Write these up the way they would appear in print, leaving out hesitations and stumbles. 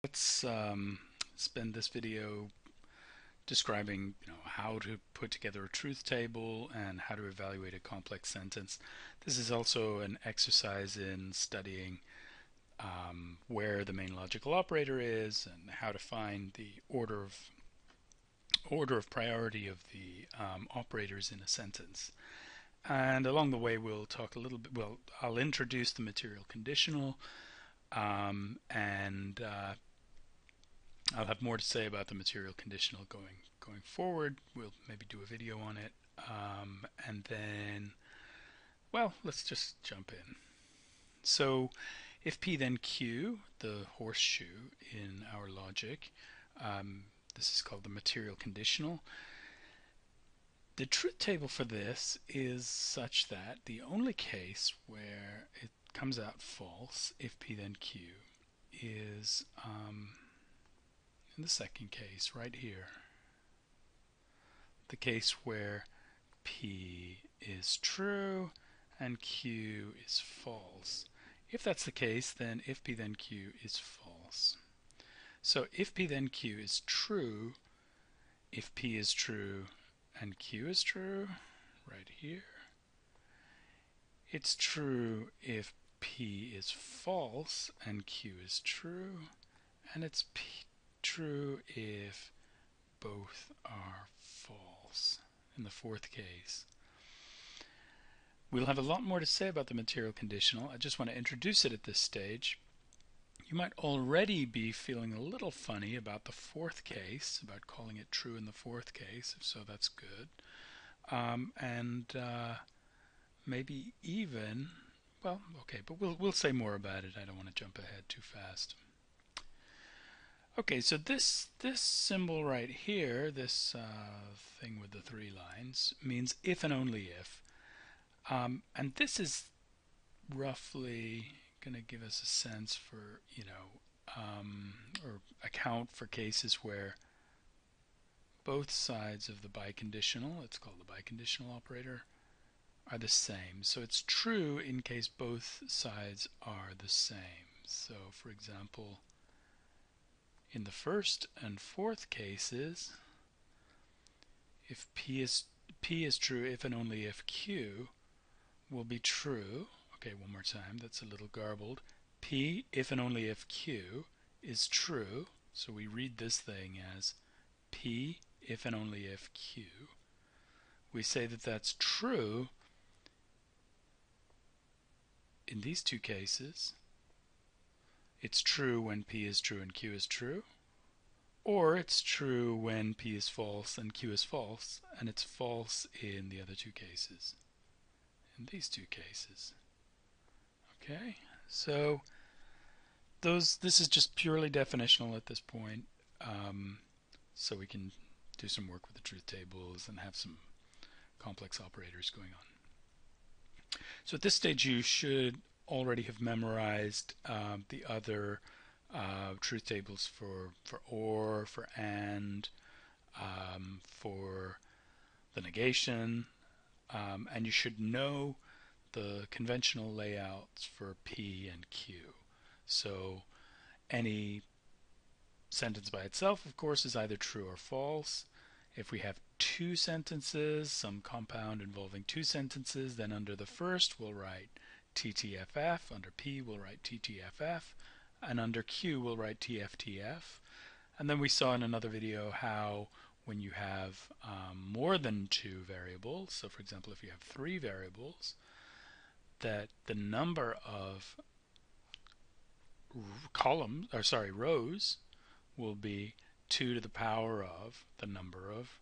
Let's spend this video describing how to put together a truth table and how to evaluate a complex sentence. This is also an exercise in studying where the main logical operator is and how to find the order of priority of the operators in a sentence. And along the way, we'll talk a little bit. Well, I'll introduce the material conditional, and I'll have more to say about the material conditional going forward. We'll maybe do a video on it, and then, well, let's just jump in. So, if P then Q, the horseshoe in our logic, this is called the material conditional. The truth table for this is such that the only case where it comes out false, if P then Q, is in the second case right here, the case where P is true and Q is false. If that's the case, then if P then Q is false. So if P then Q is true, if P is true and Q is true, right here, it's true if P is false and Q is true, and it's true if both are false in the fourth case. We'll have a lot more to say about the material conditional. I just want to introduce it at this stage. You might already be feeling a little funny about the fourth case, about calling it true in the fourth case. If so, that's good. Maybe even, well, okay, but we'll say more about it. I don't want to jump ahead too fast. Okay, so this symbol right here, this thing with the three lines, means if and only if. And this is roughly going to give us a sense for, or account for cases where both sides of the biconditional, it's called the biconditional operator, are the same. So it's true in case both sides are the same. So for example, in the first and fourth cases, if P is true if and only if Q will be true. Okay, one more time, that's a little garbled. P if and only if Q is true. So we read this thing as P if and only if Q. We say that that's true in these two cases. It's true when P is true and Q is true. Or it's true when P is false and Q is false, and it's false in the other two cases. In these two cases. Okay, so this is just purely definitional at this point, so we can do some work with the truth tables and have some complex operators going on. So at this stage you should already have memorized the other truth tables for or, for and, for the negation, and you should know the conventional layouts for P and Q. So any sentence by itself, of course, is either true or false. If we have two sentences, some compound involving two sentences, then under the first we'll write TTFF, under P we'll write TTFF, and under Q we'll write TFTF. And then we saw in another video how when you have more than two variables, so for example if you have three variables, that the number of rows will be 2 to the power of the number of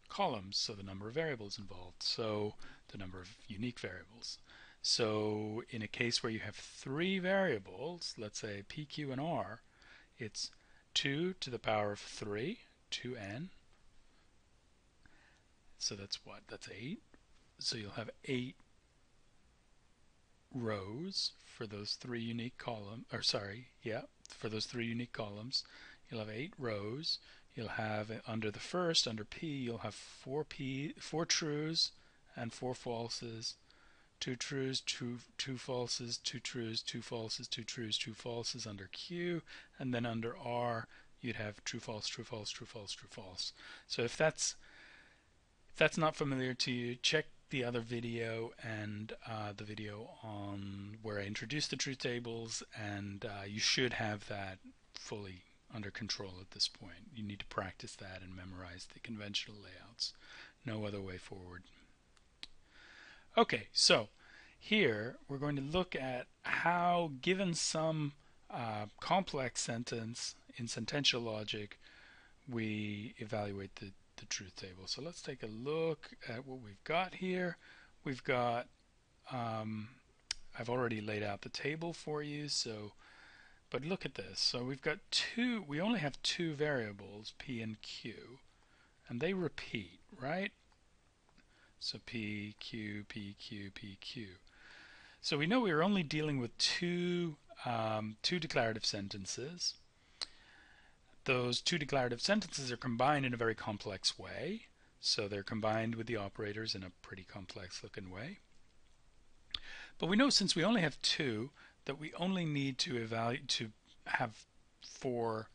columns, so the number of variables involved, so the number of unique variables. So in a case where you have three variables, let's say P, Q, and R, it's 2 to the power of 3, 2n. So that's what? That's 8. So you'll have 8 rows for those three unique columns, for those three unique columns. You'll have 8 rows. You'll have under the first, under P, you'll have 4 trues and 4 falses, two trues, two falses, two trues, two falses, two trues, two falses under Q, and then under R you'd have true, false, true, false, true, false, true, false. So if that's not familiar to you, check the other video and the video on where I introduced the truth tables, and you should have that fully under control at this point. You need to practice that and memorize the conventional layouts. No other way forward. Okay, so here we're going to look at how, given some complex sentence in sentential logic, we evaluate the truth table. So let's take a look at what we've got here. We've got, I've already laid out the table for you, so, but look at this. So we've got we only have two variables, P and Q, and they repeat, right? So P, Q, P, Q, P, Q. So we know we're only dealing with two declarative sentences. Those two declarative sentences are combined in a very complex way. So they're combined with the operators in a pretty complex looking way. But we know, since we only have two, that we only need to have 4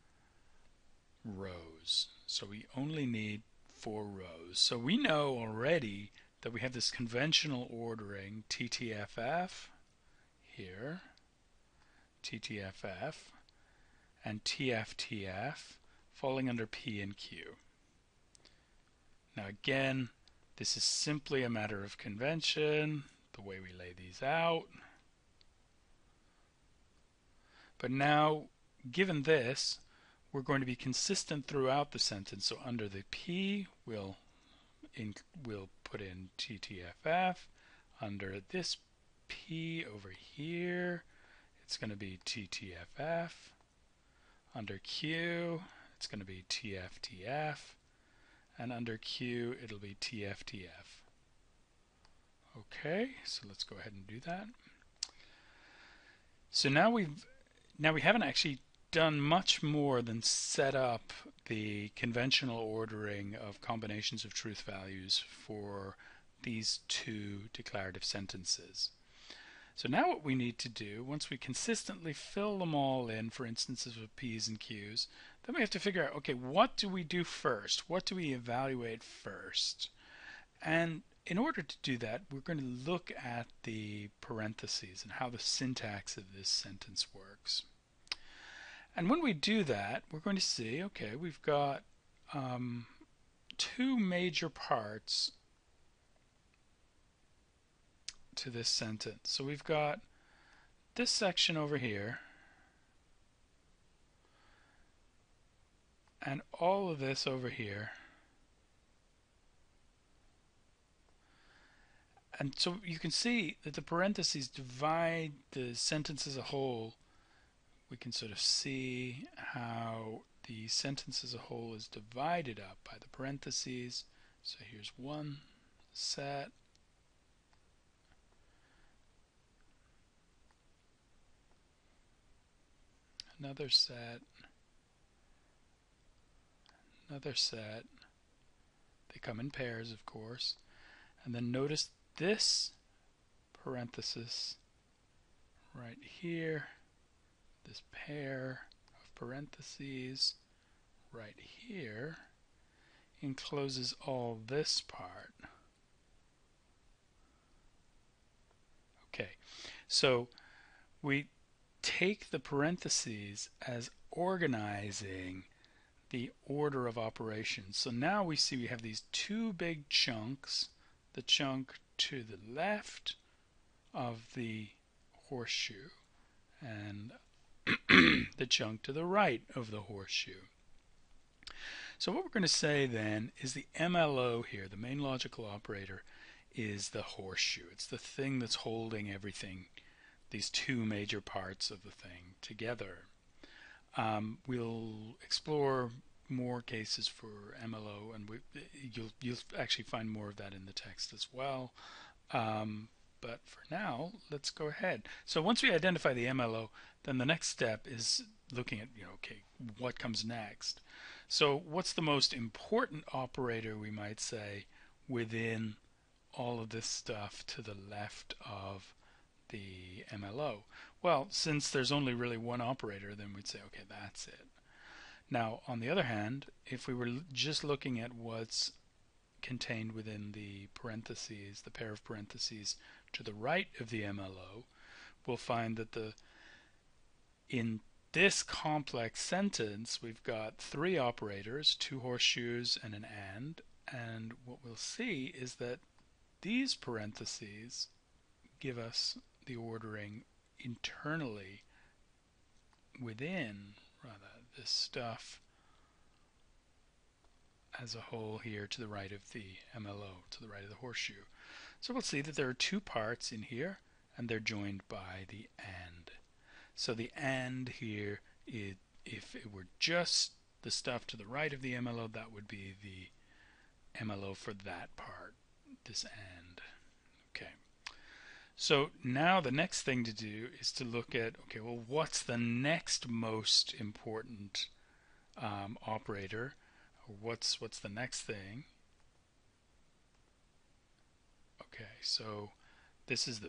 rows. So we only need 4 rows. So we know already that we have this conventional ordering TTFF here, TTFF, and TFTF falling under P and Q. Now again, this is simply a matter of convention, the way we lay these out. But now, given this, we're going to be consistent throughout the sentence. So under the P, we'll put in TTFF. Under this P over here, it's going to be TTFF. Under Q, it's going to be TFTF. And under Q, it'll be TFTF. Okay, so let's go ahead and do that. So now we haven't actually done much more than set up the conventional ordering of combinations of truth values for these two declarative sentences. So now what we need to do, once we consistently fill them all in for instances of P's and Q's, then we have to figure out, okay, what do we do first? What do we evaluate first? And in order to do that, we're going to look at the parentheses and how the syntax of this sentence works. And when we do that, we're going to see, okay, we've got two major parts to this sentence. So we've got this section over here and all of this over here. And so you can see that the parentheses divide the sentence as a whole. We can sort of see how the sentence as a whole is divided up by the parentheses. So here's one set. Another set. Another set. They come in pairs, of course. And then notice this parenthesis right here, this pair of parentheses right here encloses all this part. Okay, so we take the parentheses as organizing the order of operations. So now we see we have these two big chunks, the chunk to the left of the horseshoe and the chunk to the right of the horseshoe. So what we're going to say then is the MLO here, the main logical operator, is the horseshoe. It's the thing that's holding everything, these two major parts of the thing together. We'll explore more cases for MLO, and you'll actually find more of that in the text as well. But for now, let's go ahead. So once we identify the MLO, then the next step is looking at, okay, what comes next? So what's the most important operator, we might say, within all of this stuff to the left of the MLO? Well, since there's only really one operator, then we'd say, okay, that's it. Now, on the other hand, if we were just looking at what's contained within the parentheses, the pair of parentheses to the right of the MLO, we'll find that in this complex sentence, we've got three operators, two horseshoes and an and what we'll see is that these parentheses give us the ordering internally within this stuff as a whole here to the right of the MLO, to the right of the horseshoe. So we'll see that there are two parts in here, and they're joined by the AND. So the AND here, if it were just the stuff to the right of the MLO, that would be the MLO for that part, this AND. Okay. So now the next thing to do is to look at, okay, well, what's the next most important operator? Or what's the next thing? Okay, so this is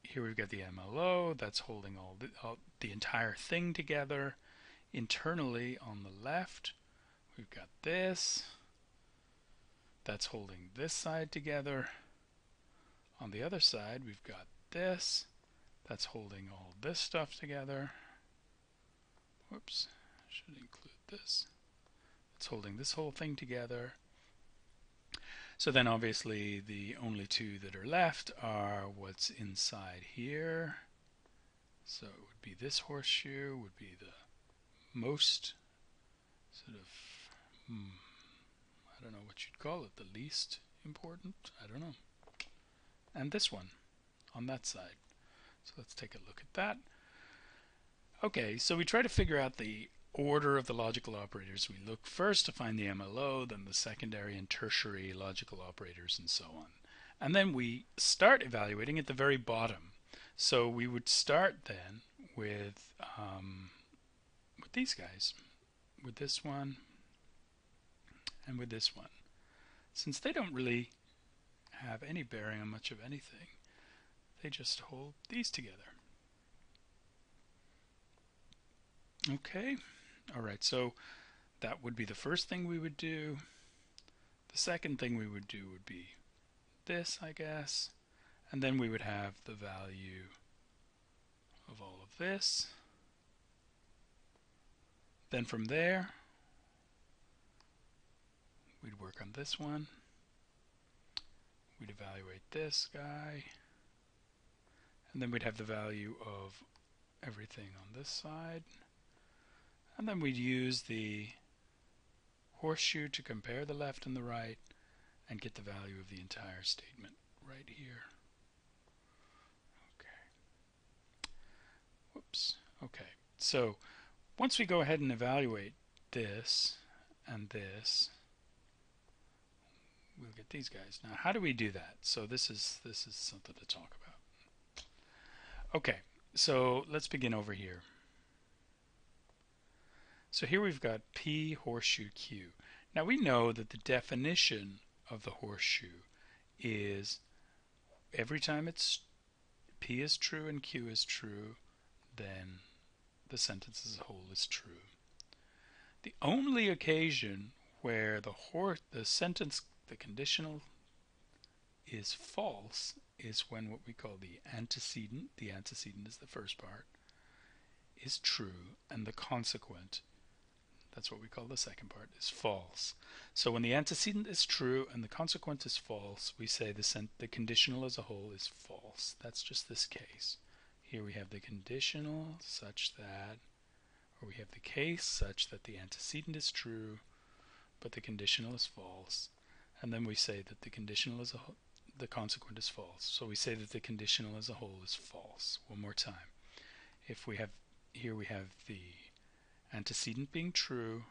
here we've got the MLO that's holding all the entire thing together. Internally on the left, we've got this that's holding this side together. On the other side, we've got this that's holding all this stuff together. Whoops, should include this. It's holding this whole thing together. So then obviously the only two that are left are what's inside here. So it would be this horseshoe, would be the most sort of, I don't know what you'd call it, the least important, I don't know. And this one on that side. So let's take a look at that. Okay, so we try to figure out the order of the logical operators. We look first to find the MLO, then the secondary and tertiary logical operators, and so on. And then we start evaluating at the very bottom. So we would start then with these guys, with this one and with this one. Since they don't really have any bearing on much of anything, they just hold these together. Okay. Alright, so that would be the first thing we would do. The second thing we would do would be this, I guess. And then we would have the value of all of this. Then from there, we'd work on this one. We'd evaluate this guy. And then we'd have the value of everything on this side. And then we'd use the horseshoe to compare the left and the right and get the value of the entire statement right here. Okay. Whoops. Okay. So once we go ahead and evaluate this and this, we'll get these guys. Now, how do we do that? So this is something to talk about. Okay. So let's begin over here. So here we've got P horseshoe Q. Now we know that the definition of the horseshoe is every time P is true and Q is true, then the sentence as a whole is true. The only occasion where the sentence, the conditional, is false is when what we call the antecedent is the first part, is true, and the consequent, that's what we call the second part, is false. So when the antecedent is true and the consequent is false, we say the conditional as a whole is false. That's just this case. Here we have the conditional such that, or we have the case such that the antecedent is true, but the conditional is false. And then we say that the conditional as a whole, the consequent is false. So we say that the conditional as a whole is false. One more time. If we have, here we have the antecedent being true,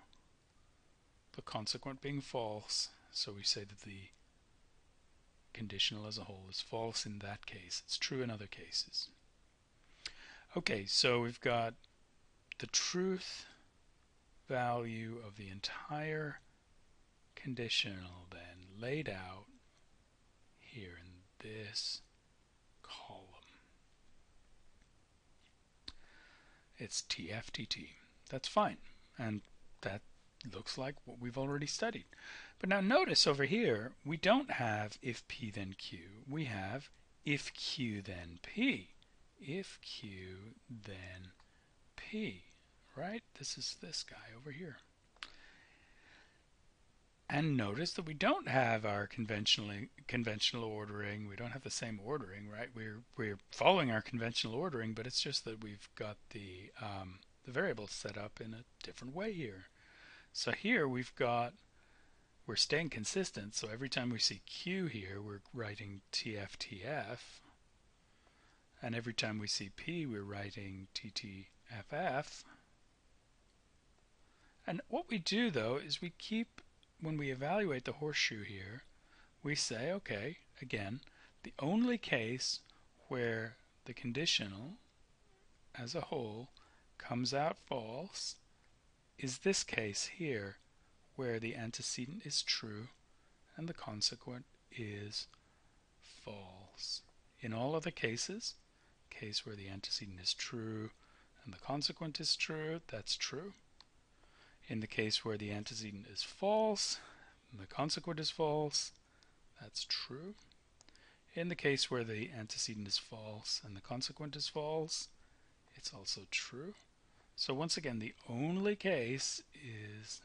the consequent being false, so we say that the conditional as a whole is false in that case. It's true in other cases. Okay, so we've got the truth value of the entire conditional then laid out here in this column. It's TFTT. That's fine. And that looks like what we've already studied. But now notice over here, we don't have if P then Q. We have if Q then P. If Q then P, right? This is this guy over here. And notice that we don't have our conventional ordering. We don't have the same ordering, right? We're following our conventional ordering, but it's just that we've got the variables set up in a different way here. So here we're staying consistent. So every time we see Q here, we're writing TFTF, and every time we see P, we're writing TTFF. And what we do though is we keep, when we evaluate the horseshoe here, we say, okay, again, the only case where the conditional as a whole comes out false is this case here, where the antecedent is true and the consequent is false. In all other cases, case where the antecedent is true and the consequent is true, that's true. In the case where the antecedent is false and the consequent is false, that's true. In the case where the antecedent is false and the consequent is false, it's also true. So once again, the only case is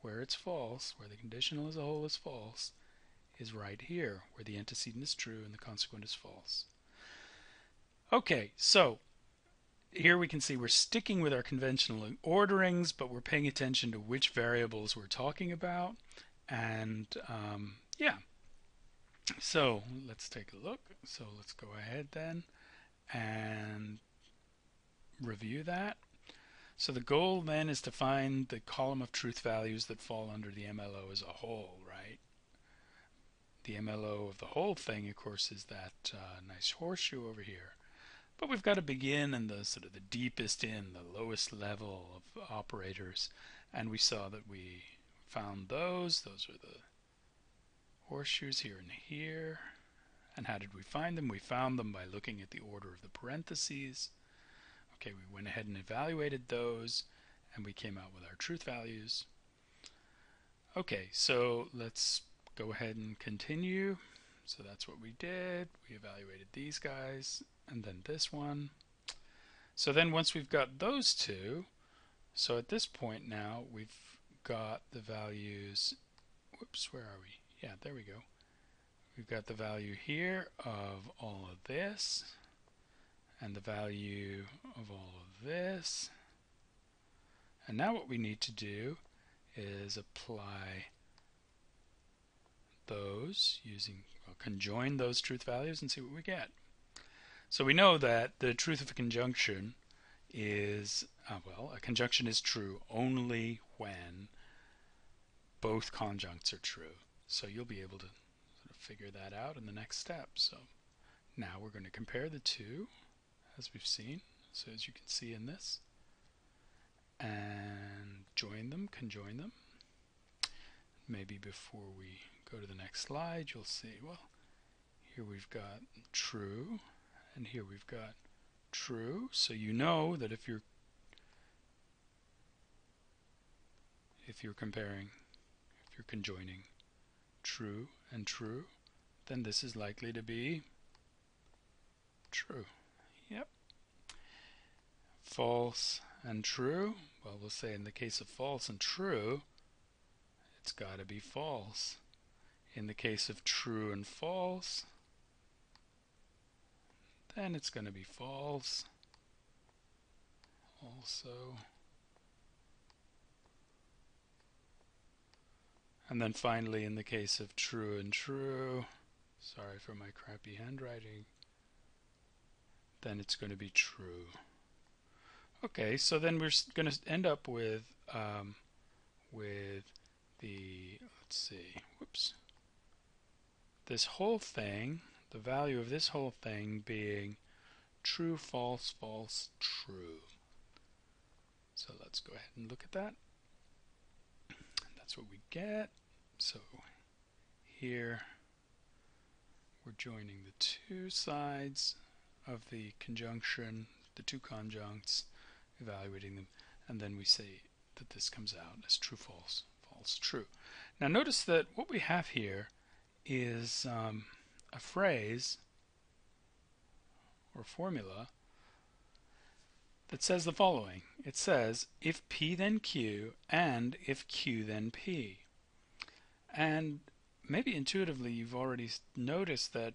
where it's false, where the conditional as a whole is false, is right here, where the antecedent is true and the consequent is false. Okay, so here we can see we're sticking with our conventional orderings, but we're paying attention to which variables we're talking about. And yeah, so let's take a look. So let's go ahead then and review that. So the goal then is to find the column of truth values that fall under the MLO as a whole, right? The MLO of the whole thing, of course, is that nice horseshoe over here. But we've got to begin in the sort of the deepest in, the lowest level of operators. And we saw that we found those. Those are the horseshoes here and here. And how did we find them? We found them by looking at the order of the parentheses. Okay, we went ahead and evaluated those, and we came out with our truth values. Okay, so let's go ahead and continue. So that's what we did. We evaluated these guys, and then this one. So then once we've got those two, so at this point now we've got the values, whoops, where are we? Yeah, there we go. We've got the value here of all of this, and the value of all of this. And now what we need to do is apply those using, well, conjoin those truth values and see what we get. So we know that the truth of a conjunction is, well, a conjunction is true only when both conjuncts are true. So you'll be able to sort of figure that out in the next step. So now we're going to compare the two, as we've seen, so as you can see in this, and join them, conjoin them. Maybe before we go to the next slide, you'll see, well, here we've got true, and here we've got true. So you know that if you're comparing, if you're conjoining true and true, then this is likely to be true. Yep. False and true, well, we'll say in the case of false and true, it's got to be false. In the case of true and false, then it's going to be false also. And then finally, in the case of true and true, sorry for my crappy handwriting, then it's going to be true. Okay, so then we're going to end up with the, let's see, whoops, this whole thing, the value of this whole thing being true, false, false, true. So let's go ahead and look at that. That's what we get. So here we're joining the two sides of the conjunction, the two conjuncts, evaluating them, and then we say that this comes out as true, false, false, true. Now notice that what we have here is a phrase or formula that says the following. It says, if P then Q, and if Q then P. And maybe intuitively you've already noticed that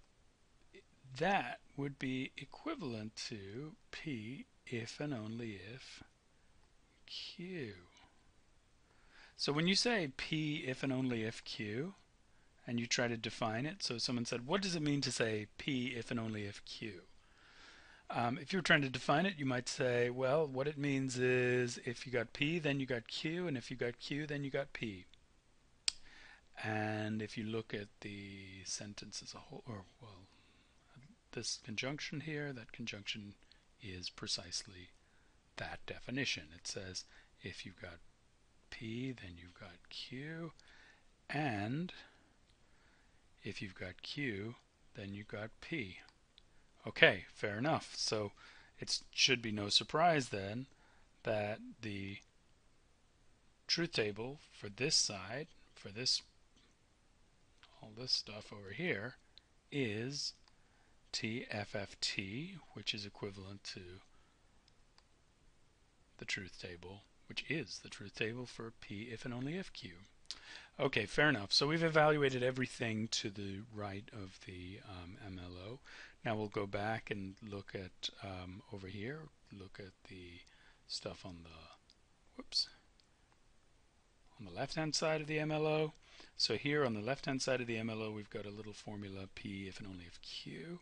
that would be equivalent to P if and only if Q. So when you say P if and only if Q, and you try to define it, so someone said, what does it mean to say P if and only if Q? If you were trying to define it, you might say, well, what it means is if you got P, then you got Q, and if you got Q, then you got P. And if you look at the sentence as a whole, or, well, this conjunction here, that conjunction is precisely that definition. It says if you've got P, then you've got Q, and if you've got Q, then you've got P. Okay, fair enough. So it should be no surprise then that the truth table for this side, for this, all this stuff over here, is TFFT, which is equivalent to the truth table, which is the truth table for P if and only if Q. Okay, fair enough. So we've evaluated everything to the right of the MLO. Now we'll go back and look at over here, look at the stuff on the, whoops, on the left-hand side of the MLO. So here on the left-hand side of the MLO, we've got a little formula P if and only if Q.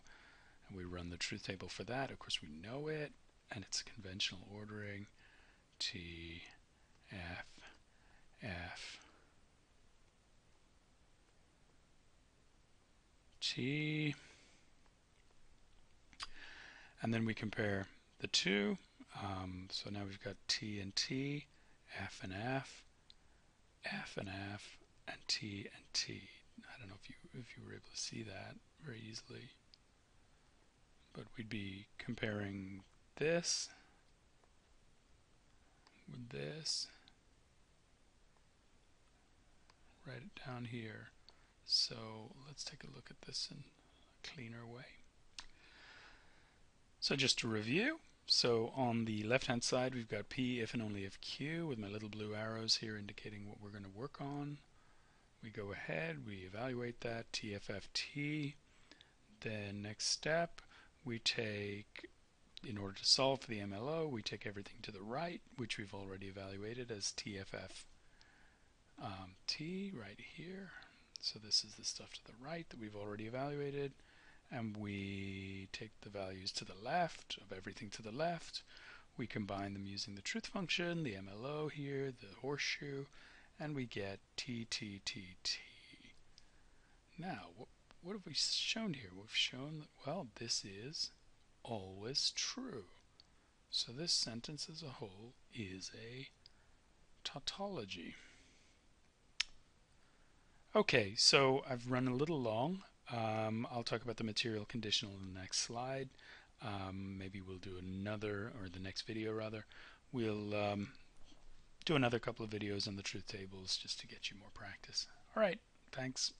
And we run the truth table for that. Of course, we know it, and it's conventional ordering. T, F, F, T. And then we compare the two. So now we've got T and T, F and F, F and F, and T and T. I don't know if you were able to see that very easily, but we'd be comparing this with this. Write it down here. So let's take a look at this in a cleaner way. So just to review, so on the left-hand side we've got P if and only if Q with my little blue arrows here indicating what we're going to work on. We go ahead, we evaluate that, TFFT. Then next step, we take, in order to solve for the MLO, we take everything to the right, which we've already evaluated as TFF T right here. So this is the stuff to the right that we've already evaluated. And we take the values to the left of everything to the left. We combine them using the truth function, the MLO here, the horseshoe, and we get T, T, T, T. Now, what have we shown here? We've shown that, well, this is always true. So this sentence as a whole is a tautology. Okay, so I've run a little long. I'll talk about the material conditional in the next slide. Maybe we'll do another, or the next video rather, we'll do another couple of videos on the truth tables just to get you more practice. All right, thanks.